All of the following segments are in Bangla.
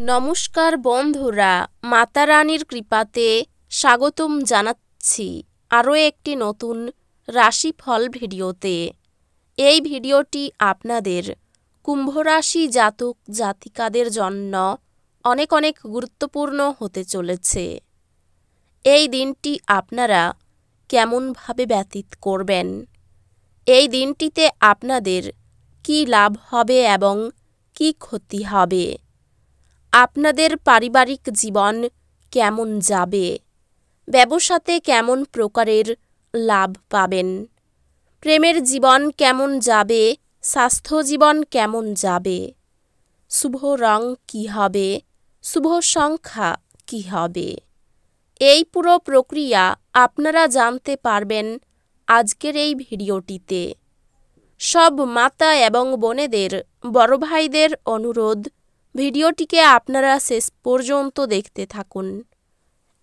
নমস্কার বন্ধুরা, মাতা রানীর কৃপাতে স্বাগতম জানাচ্ছি আরও একটি নতুন রাশিফল ভিডিওতে। এই ভিডিওটি আপনাদের কুম্ভ রাশি জাতক জাতিকাদের জন্য অনেক অনেক গুরুত্বপূর্ণ হতে চলেছে। এই দিনটি আপনারা কেমনভাবে ব্যতীত করবেন, এই দিনটিতে আপনাদের কী লাভ হবে এবং কী ক্ষতি হবে, আপনাদের পারিবারিক জীবন কেমন যাবে, ব্যবসাতে কেমন প্রকারের লাভ পাবেন, প্রেমের জীবন কেমন যাবে, স্বাস্থ্য জীবন কেমন যাবে, শুভ রং কী হবে, শুভ সংখ্যা কী হবে, এই পুরো প্রক্রিয়া আপনারা জানতে পারবেন আজকের এই ভিডিওটিতে। সব মাতা এবং বোনেদের, বড় ভাইদের অনুরোধ, ভিডিওটিকে আপনারা শেষ পর্যন্ত দেখতে থাকুন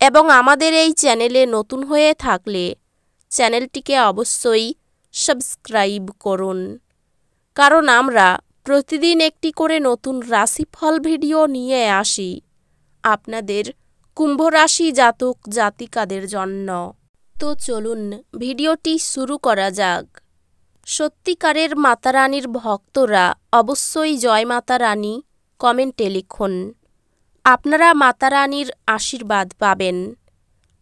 এবং আমাদের এই চ্যানেলে নতুন হয়ে থাকলে চ্যানেলটিকে অবশ্যই সাবস্ক্রাইব করুন, কারণ আমরা প্রতিদিন একটি করে নতুন রাশিফল ভিডিও নিয়ে আসি আপনাদের কুম্ভ রাশি জাতক জাতিকাদের জন্য। তো চলুন ভিডিওটি শুরু করা যাক। সত্যিকারের মাতারানীর ভক্তরা অবশ্যই জয় মাতা রানী কমেন্টে লিখুন। আপনারা মাতারানীর আশীর্বাদ পাবেন,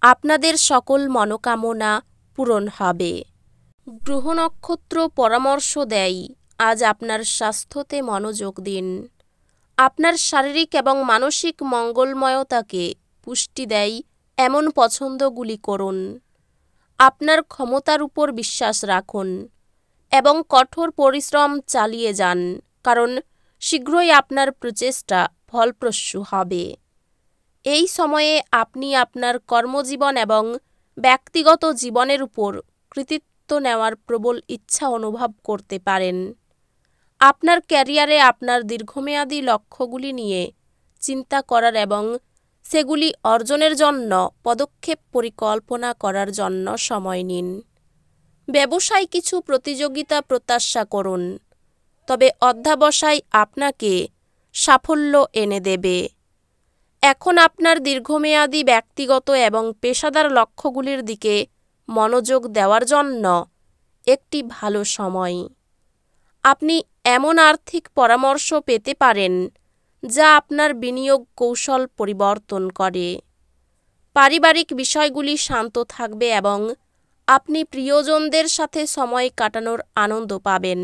আপনাদের সকল মনোকামনা পূরণ হবে। গ্রহ নক্ষত্র পরামর্শ দেয় আজ আপনার স্বাস্থ্যতে মনোযোগ দিন। আপনার শারীরিক এবং মানসিক মঙ্গলময়তাকে পুষ্টি দেয় এমন পছন্দগুলি করুন। আপনার ক্ষমতার উপর বিশ্বাস রাখুন এবং কঠোর পরিশ্রম চালিয়ে যান, কারণ শীঘ্রই আপনার প্রচেষ্টা ফলপ্রসূ হবে। এই সময়ে আপনি আপনার কর্মজীবন এবং ব্যক্তিগত জীবনের উপর কৃতিত্ব নেওয়ার প্রবল ইচ্ছা অনুভব করতে পারেন। আপনার ক্যারিয়ারে আপনার দীর্ঘমেয়াদী লক্ষ্যগুলি নিয়ে চিন্তা করার এবং সেগুলি অর্জনের জন্য পদক্ষেপ পরিকল্পনা করার জন্য সময় নিন। ব্যবসায় কিছু প্রতিযোগিতা প্রত্যাশা করুন, তবে অধ্যবসায় আপনাকে সাফল্য এনে দেবে। এখন আপনার দীর্ঘমেয়াদী ব্যক্তিগত এবং পেশাদার লক্ষ্যগুলির দিকে মনোযোগ দেওয়ার জন্য একটি ভালো সময়। আপনি এমন আর্থিক পরামর্শ পেতে পারেন যা আপনার বিনিয়োগ কৌশল পরিবর্তন করে। পারিবারিক বিষয়গুলি শান্ত থাকবে এবং আপনি প্রিয়জনদের সাথে সময় কাটানোর আনন্দ পাবেন।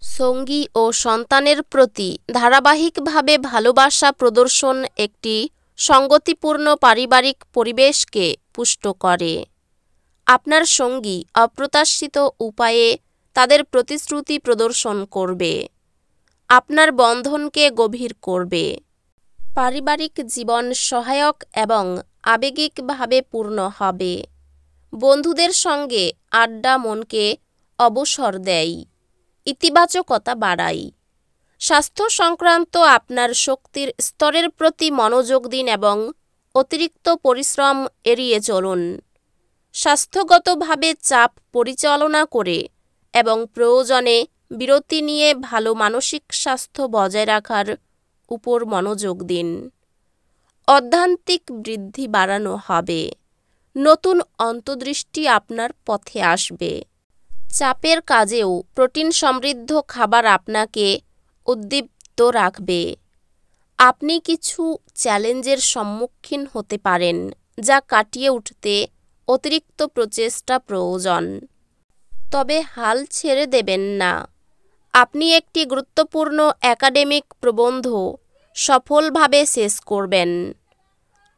সঙ্গী ও সন্তানের প্রতি ধারাবাহিকভাবে ভালোবাসা প্রদর্শন একটি সঙ্গতিপূর্ণ পারিবারিক পরিবেশকে পুষ্ট করে। আপনার সঙ্গী অপ্রত্যাশিত উপায়ে তাদের প্রতিশ্রুতি প্রদর্শন করবে, আপনার বন্ধনকে গভীর করবে। পারিবারিক জীবন সহায়ক এবং আবেগিকভাবে পূর্ণ হবে। বন্ধুদের সঙ্গে আড্ডা মনকে অবসর দেয়, ইতিবাচকতা বাড়ায়। স্বাস্থ্য সংক্রান্ত আপনার শক্তির স্তরের প্রতি মনোযোগ দিন এবং অতিরিক্ত পরিশ্রম এড়িয়ে চলুন। স্বাস্থ্যগতভাবে চাপ পরিচালনা করে এবং প্রয়োজনে বিরতি নিয়ে ভালো মানসিক স্বাস্থ্য বজায় রাখার উপর মনোযোগ দিন। অধ্যাত্মিক বৃদ্ধি বাড়ানো হবে, নতুন অন্তর্দৃষ্টি আপনার পথে আসবে। চাপের কাজেও প্রোটিন সমৃদ্ধ খাবার আপনাকে উদ্দীপ্ত রাখবে। আপনি কিছু চ্যালেঞ্জের সম্মুখীন হতে পারেন, যা কাটিয়ে উঠতে অতিরিক্ত প্রচেষ্টা প্রয়োজন। তবে হাল ছেড়ে দেবেন না। আপনি একটি গুরুত্বপূর্ণ একাডেমিক প্রবন্ধ সফলভাবে শেষ করবেন।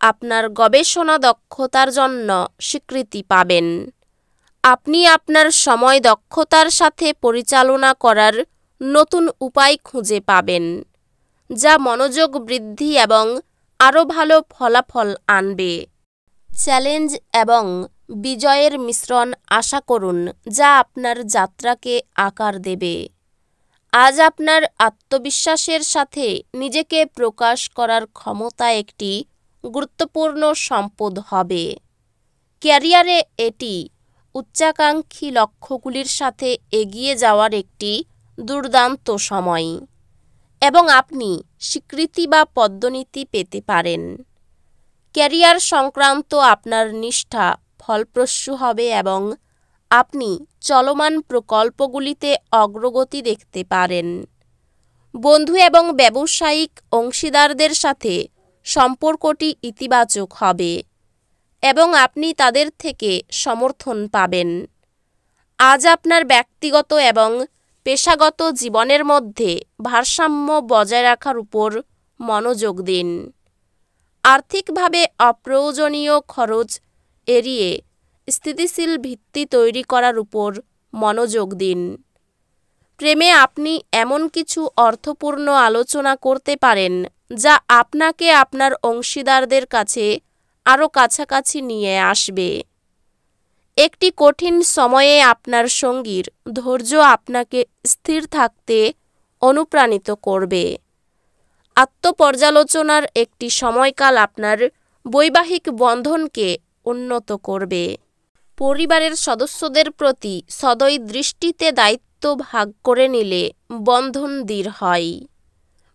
আপনার গবেষণা দক্ষতার জন্য স্বীকৃতি পাবেন। আপনি আপনার সময় দক্ষতার সাথে পরিচালনা করার নতুন উপায় খুঁজে পাবেন, যা মনোযোগ বৃদ্ধি এবং আরও ভালো ফলাফল আনবে। চ্যালেঞ্জ এবং বিজয়ের মিশ্রণ আশা করুন, যা আপনার যাত্রাকে আকার দেবে। আজ আপনার আত্মবিশ্বাসের সাথে নিজেকে প্রকাশ করার ক্ষমতা একটি গুরুত্বপূর্ণ সম্পদ হবে। ক্যারিয়ারে এটি উচ্চাকাঙ্ক্ষী লক্ষ্যগুলির সাথে এগিয়ে যাওয়ার একটি দুর্দান্ত সময় এবং আপনি স্বীকৃতি বা পদোন্নতি পেতে পারেন। ক্যারিয়ার সংক্রান্ত আপনার নিষ্ঠা ফলপ্রসূ হবে এবং আপনি চলমান প্রকল্পগুলিতে অগ্রগতি দেখতে পারেন। বন্ধু এবং ব্যবসায়িক অংশীদারদের সাথে সম্পর্কটি ইতিবাচক হবে এবং আপনি তাদের থেকে সমর্থন পাবেন। আজ আপনার ব্যক্তিগত এবং পেশাগত জীবনের মধ্যে ভারসাম্য বজায় রাখার উপর মনোযোগ দিন। আর্থিকভাবে অপ্রয়োজনীয় খরচ এড়িয়ে স্থিতিশীল ভিত্তি তৈরি করার উপর মনোযোগ দিন। প্রেমে আপনি এমন কিছু অর্থপূর্ণ আলোচনা করতে পারেন যা আপনাকে আপনার অংশীদারদের কাছে আরও কাছাকাছি নিয়ে আসবে। একটি কঠিন সময়ে আপনার সঙ্গীর ধৈর্য আপনাকে স্থির থাকতে অনুপ্রাণিত করবে। আত্মপর্যালোচনার একটি সময়কাল আপনার বৈবাহিক বন্ধনকে উন্নত করবে। পরিবারের সদস্যদের প্রতি সদয় দৃষ্টিতে দায়িত্ব ভাগ করে নিলে বন্ধন দৃঢ় হয়।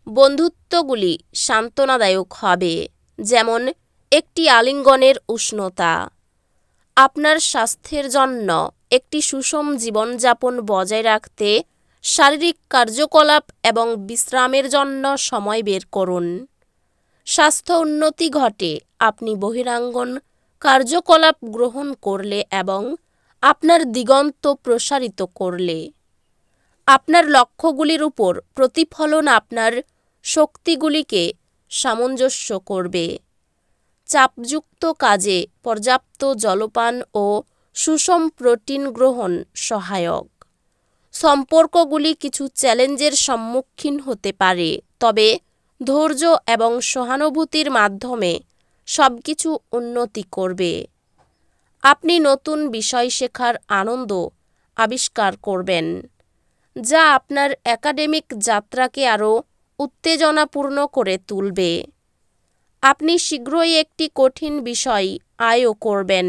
বন্ধুত্বগুলি সান্ত্বনাদায়ক হবে, যেমন একটি আলিঙ্গনের উষ্ণতা। আপনার স্বাস্থ্যের জন্য একটি সুষম জীবনযাপন বজায় রাখতে শারীরিক কার্যকলাপ এবং বিশ্রামের জন্য সময় বের করুন। স্বাস্থ্য উন্নতি ঘটে আপনি বহিরাঙ্গন কার্যকলাপ গ্রহণ করলে এবং আপনার দিগন্ত প্রসারিত করলে। আপনার লক্ষ্যগুলির উপর প্রতিফলন আপনার শক্তিগুলিকে সামঞ্জস্য করবে। চাপযুক্ত কাজে পর্যাপ্ত জলপান ও সুষম প্রোটিন গ্রহণ সহায়ক। সম্পর্কগুলি কিছু চ্যালেঞ্জের সম্মুখীন হতে পারে, তবে ধৈর্য এবং সহানুভূতির মাধ্যমে সবকিছু উন্নতি করবে। আপনি নতুন বিষয় শেখার আনন্দ আবিষ্কার করবেন, যা আপনার একাডেমিক যাত্রাকে আরও উত্তেজনাপূর্ণ করে তুলবে। আপনি শীঘ্রই একটি কঠিন বিষয় আয়ও করবেন,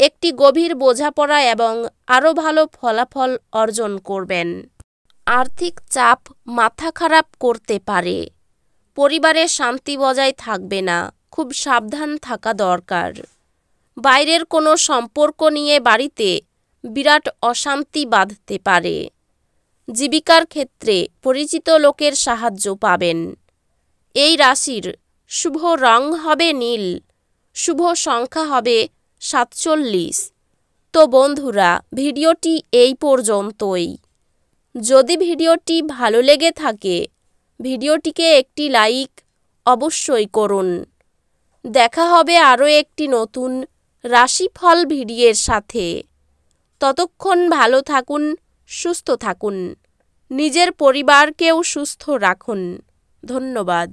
একটি গভীর বোঝাপড়া এবং আরও ভালো ফলাফল অর্জন করবেন। আর্থিক চাপ মাথা খারাপ করতে পারে। পরিবারে শান্তি বজায় থাকবে না, খুব সাবধান থাকা দরকার। বাইরের কোনো সম্পর্ক নিয়ে বাড়িতে বিরাট অশান্তি বাঁধতে পারে। জীবিকার ক্ষেত্রে পরিচিত লোকের সাহায্য পাবেন। এই রাশির শুভ রং হবে নীল, শুভ সংখ্যা হবে 47। তো বন্ধুরা, ভিডিওটি এই পর্যন্তই। যদি ভিডিওটি ভালো লেগে থাকে, ভিডিওটিকে একটি লাইক অবশ্যই করুন। দেখা হবে আরও একটি নতুন রাশিফল ভিডিওর সাথে। ততক্ষণ ভালো থাকুন, সুস্থ থাকুন, নিজের পরিবারকেও সুস্থ রাখুন। ধন্যবাদ।